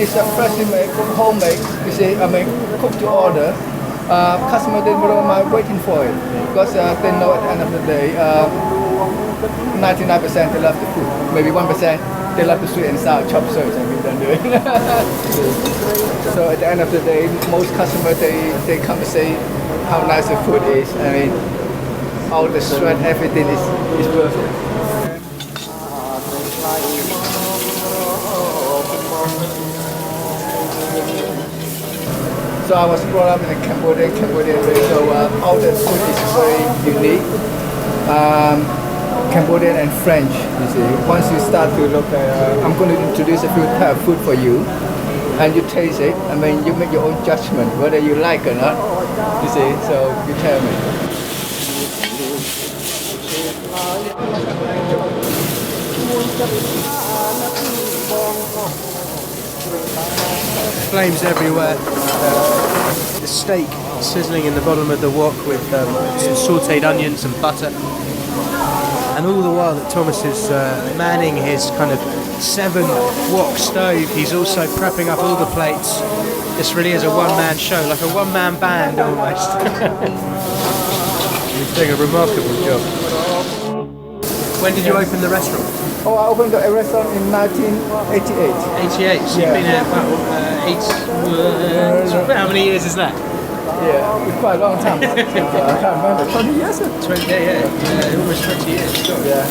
is a freshly made, homemade. You see, I mean, cooked to order. Customer they don't mind waiting for it because they know at the end of the day, 99% they love the food. Maybe 1% they love the sweet and sour chop suey that we've done doing. So at the end of the day, most customers they come and say how nice the food is. I mean, all the sweat, everything is perfect. So I was brought up in a Cambodian way, so all the food is very unique. Cambodian and French, you see. Once you start to look at, I'm going to introduce a few type of food for you, and you taste it. I mean, you make your own judgment whether you like or not. You see, so you tell me. Flames everywhere. The steak sizzling in the bottom of the wok with some sautéed onions and butter. And all the while that Thomas is manning his kind of 7-wok stove, he's also prepping up all the plates. This really is a one-man show, like a one-man band almost. He's doing a remarkable job. When did you open the restaurant? Oh, I opened a restaurant in 1988. 88, so you've been here about how many years is that? Yeah, it's quite a long time. I can't remember. 20 years? 20, yeah, almost 20 years. Yeah.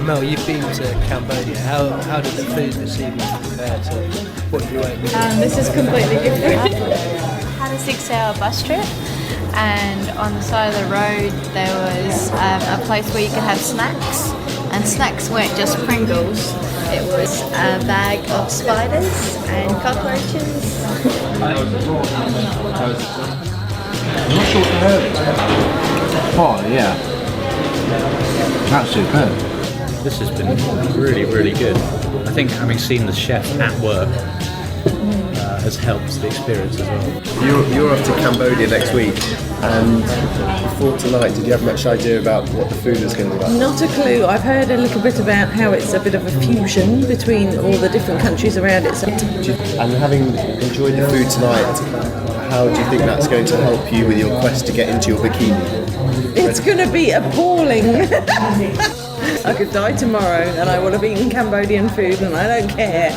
Mel, you've been to Cambodia. How did the food this evening compare to what you ate? This is completely different. Had a 6-hour bus trip, and on the side of the road there was a place where you could have snacks, and snacks weren't just Pringles. It was a bag of spiders and cockroaches. I'm not sure what to heard. Oh yeah, that's superb. This has been really, really good. I think having seen the chef at work has helped the experience as well. You're off to Cambodia next week, and before tonight, did you have much idea about what the food is going to be like? Not a clue. I've heard a little bit about how it's a bit of a fusion between all the different countries around it. And having enjoyed the food tonight, how do you think that's going to help you with your quest to get into your bikini? It's going to be appalling. I could die tomorrow and I would have eaten Cambodian food and I don't care.